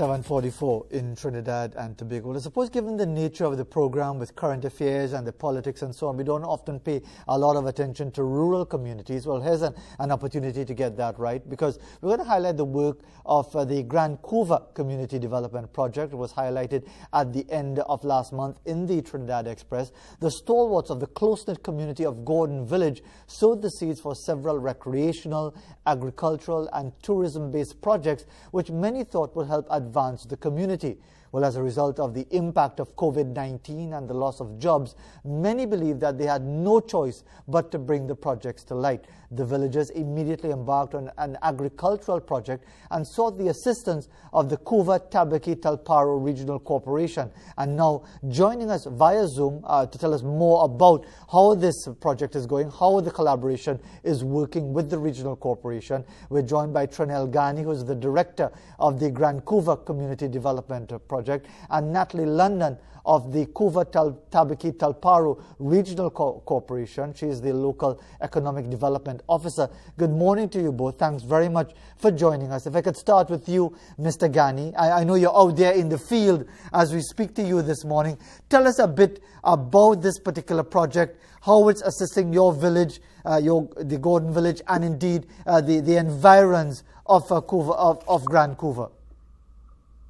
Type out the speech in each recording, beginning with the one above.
7:44 in Trinidad and Tobago. Well, I suppose given the nature of the program with current affairs and the politics and so on, we don't often pay a lot of attention to rural communities. Well, here's an opportunity to get that right, because we're going to highlight the work of the Grand Couva Community Development Project. It was highlighted at the end of last month in the Trinidad Express. The stalwarts of the close-knit community of Gordon Village sowed the seeds for several recreational, agricultural and tourism-based projects which many thought would help advance the community. Well, as a result of the impact of COVID-19 and the loss of jobs, many believe that they had no choice but to bring the projects to light. The villagers immediately embarked on an agricultural project and sought the assistance of the Couva Tabaki Talparo Regional Corporation. And now joining us via Zoom to tell us more about how this project is going, how the collaboration is working with the regional corporation, we're joined by Tranel Ghani, who is the director of the Grand Couva Community Development Project, and Natalie London of the Couva Tabaki Talparo Regional Corporation. She is the local economic development officer. Good morning to you both. Thanks very much for joining us. If I could start with you, Mr. Ghani. I know you're out there in the field as we speak to you this morning. Tell us a bit about this particular project, how it's assisting your village, the Gordon Village, and indeed the environs of Grand Couva.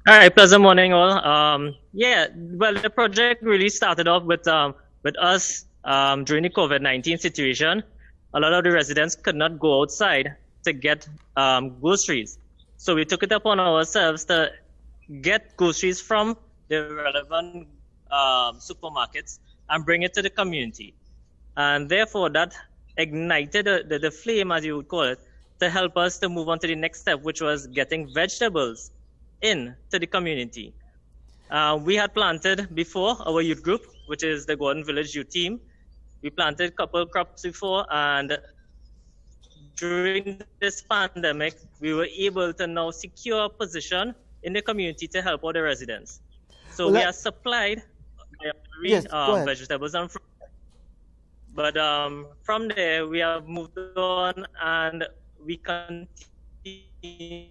All right, pleasant morning all. Well, the project really started off with us during the COVID-19 situation. A lot of the residents could not go outside to get groceries. So we took it upon ourselves to get groceries from the relevant supermarkets and bring it to the community. And therefore that ignited the flame, as you would call it, to help us to move on to the next step, which was getting vegetables in to the community. We had planted before, our youth group, which is the Gordon Village Youth Team. We planted a couple crops before, and during this pandemic, we were able to now secure a position in the community to help all the residents. So we are supplied vegetables and fruit. But from there, we have moved on and we continue.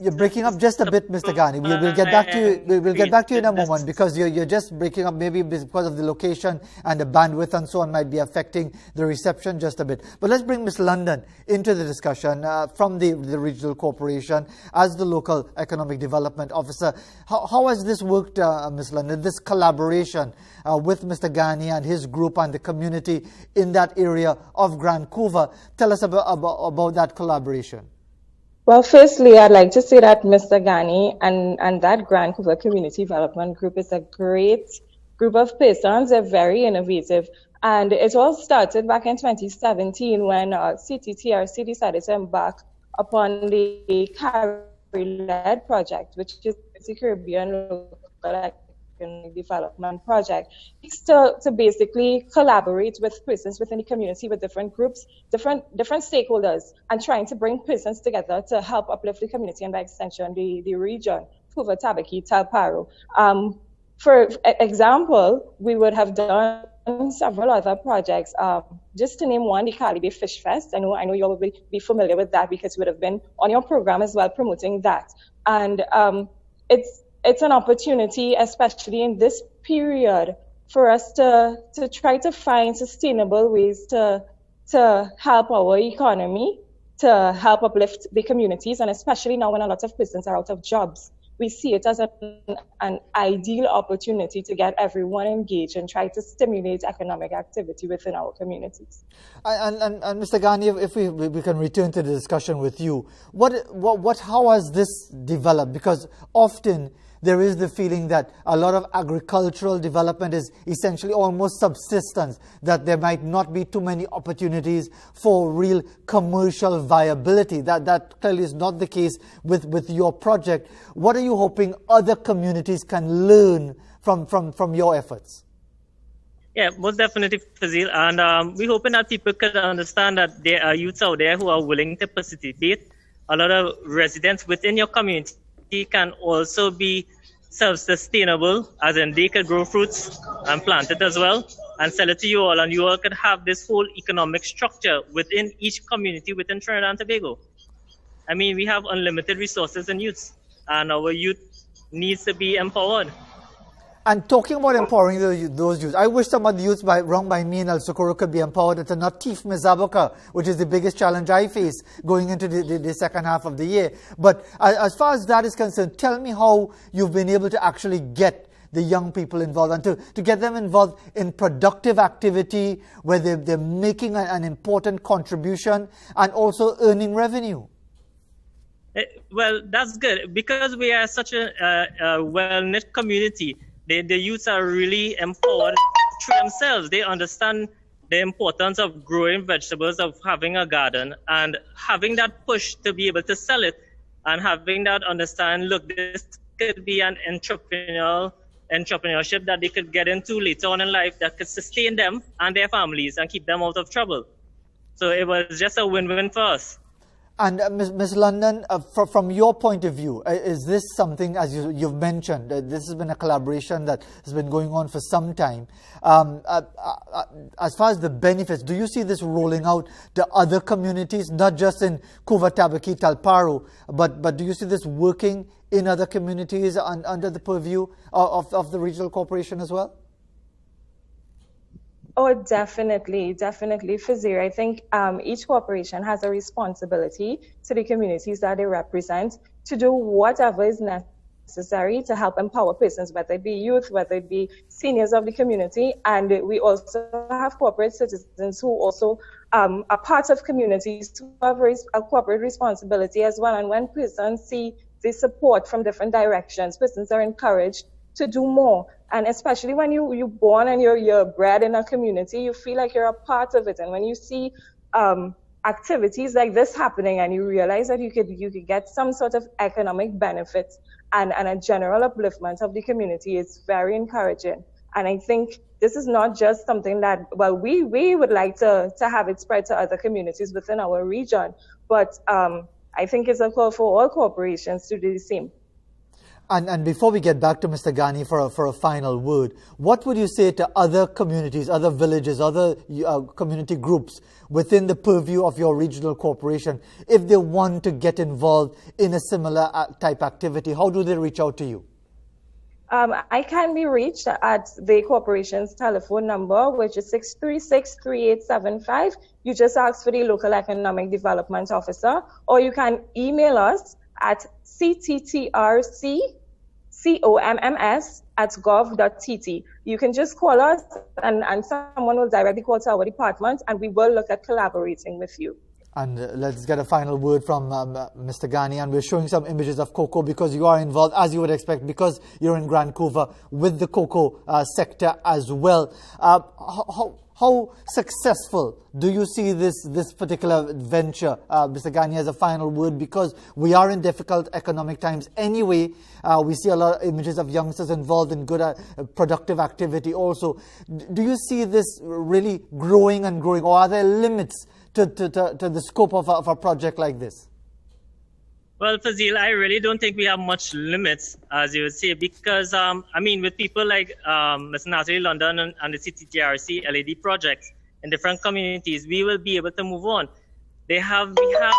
You're breaking up just a bit, Mr. Ghani. We'll get back to you. We'll get back to you in a moment, because you're just breaking up, maybe because of the location and the bandwidth and so on might be affecting the reception just a bit. But let's bring Ms. London into the discussion from the regional corporation as the local economic development officer. How has this worked, Ms. London? This collaboration with Mr. Ghani and his group and the community in that area of Grand Couva. Tell us about that collaboration. Well, firstly, I'd like to say that Mr. Ghani and that Grand Couva Community Development Group is a great group of persons. They're very innovative. And it all started back in 2017 when CTTRC decided to embark upon the Caribbean project, which is the Caribbean Local Economic Development Project. It's to basically collaborate with persons within the community, with different groups, different stakeholders, and trying to bring persons together to help uplift the community and by extension the region, Couva Tabaki Talparo. For example, we would have done several other projects. Just to name one, the Cali Bay Fish Fest. I know you all will be familiar with that because you would have been on your program as well promoting that. And it's an opportunity, especially in this period, for us to try to find sustainable ways to help our economy, to help uplift the communities, and especially now when a lot of persons are out of jobs. We see it as an ideal opportunity to get everyone engaged and try to stimulate economic activity within our communities. And Mr. Ghani, if we can return to the discussion with you, how has this developed? Because often there is the feeling that a lot of agricultural development is essentially almost subsistence, that there might not be too many opportunities for real commercial viability. That clearly is not the case with your project. What are you hoping other communities can learn from your efforts? Yeah, most definitely, Fazil. And we're hoping that people can understand that there are youths out there who are willing to participate. A lot of residents within your community can also be self-sustainable, as in they could grow fruits and plant it as well and sell it to you all, and you all could have this whole economic structure within each community within Trinidad and Tobago. I mean, we have unlimited resources in youth, and our youth needs to be empowered. And talking about empowering those youth, I wish some of the youth wrong by me and El Socorro could be empowered to not teeth Mizaboka, which is the biggest challenge I face going into the second half of the year. But as far as that is concerned, tell me how you've been able to actually get the young people involved and to get them involved in productive activity where they're making an important contribution and also earning revenue. Well, that's good because we are such a well-knit community. The youths are really empowered through themselves. They understand the importance of growing vegetables, of having a garden, and having that push to be able to sell it, and having that understand, look, this could be an entrepreneurship that they could get into later on in life that could sustain them and their families and keep them out of trouble. So it was just a win-win for us. And Ms. London, from your point of view, is this something, as you've mentioned, this has been a collaboration that has been going on for some time. As far as the benefits, do you see this rolling out to other communities, not just in Kuva Tabaki, Talparo, but do you see this working in other communities under the purview of the regional corporation as well? Oh, definitely, Fazir. I think each corporation has a responsibility to the communities that they represent to do whatever is necessary to help empower persons, whether it be youth, whether it be seniors of the community. And we also have corporate citizens who also are part of communities who have a corporate responsibility as well. And when persons see the support from different directions, persons are encouraged to do more. And especially when you're born and you're bred in a community, you feel like you're a part of it. And when you see activities like this happening and you realize that you could get some sort of economic benefit and a general upliftment of the community, it's very encouraging. And I think this is not just something that, well, we would like to have it spread to other communities within our region, but I think it's a call for all corporations to do the same. And before we get back to Mr. Ghani for a final word, what would you say to other communities, other villages, other community groups within the purview of your regional corporation if they want to get involved in a similar type activity? How do they reach out to you? I can be reached at the corporation's telephone number, which is 636-3875. You just ask for the local economic development officer, or you can email us at cttrcomms@gov.tt. You can just call us and someone will directly call to our department and we will look at collaborating with you. And let's get a final word from Mr. Ghani. And we're showing some images of cocoa because you are involved, as you would expect, because you're in Grand Couva with the cocoa sector as well. How successful do you see this particular venture, Mr. Ghani, as a final word? Because we are in difficult economic times anyway. We see a lot of images of youngsters involved in good, productive activity also. Do you see this really growing and growing, or are there limits to the scope of a project like this? Well, Fazil, I really don't think we have much limits, as you would say, because, with people like Ms. Natalie London and the CTTRC LED projects in different communities, we will be able to move on. We have the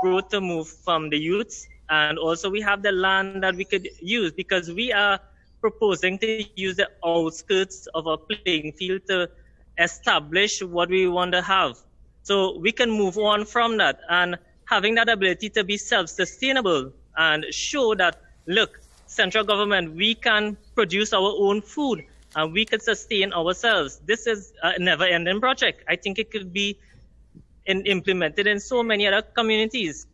growth to move from the youths, and also we have the land that we could use, because we are proposing to use the outskirts of a playing field to establish what we want to have. So we can move on from that, and having that ability to be self-sustainable and show that, look, central government, we can produce our own food and we could sustain ourselves. This is a never-ending project. I think it could be implemented in so many other communities.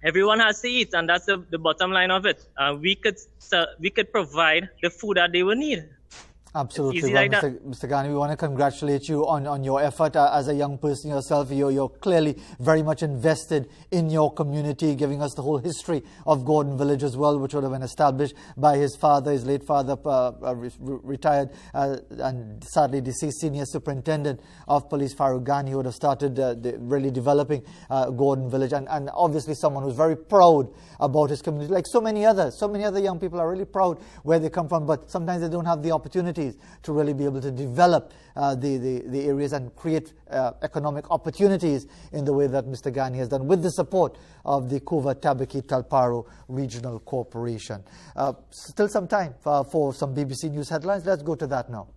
Everyone has to eat, and that's the bottom line of it. We could provide the food that they will need. Absolutely. Well, Mr. Ghani, we want to congratulate you on your effort as a young person yourself. You're clearly very much invested in your community, giving us the whole history of Gordon Village as well, which would have been established by his father, his late father, retired and sadly deceased senior superintendent of police, Farouk Ghani, who would have started really developing Gordon Village, and obviously someone who's very proud about his community, like so many other young people are really proud where they come from, but sometimes they don't have the opportunity communities to really be able to develop the areas and create economic opportunities in the way that Mr. Ghani has done with the support of the Kuva Tabaki Talparo Regional Corporation. Still some time for some BBC News headlines. Let's go to that now.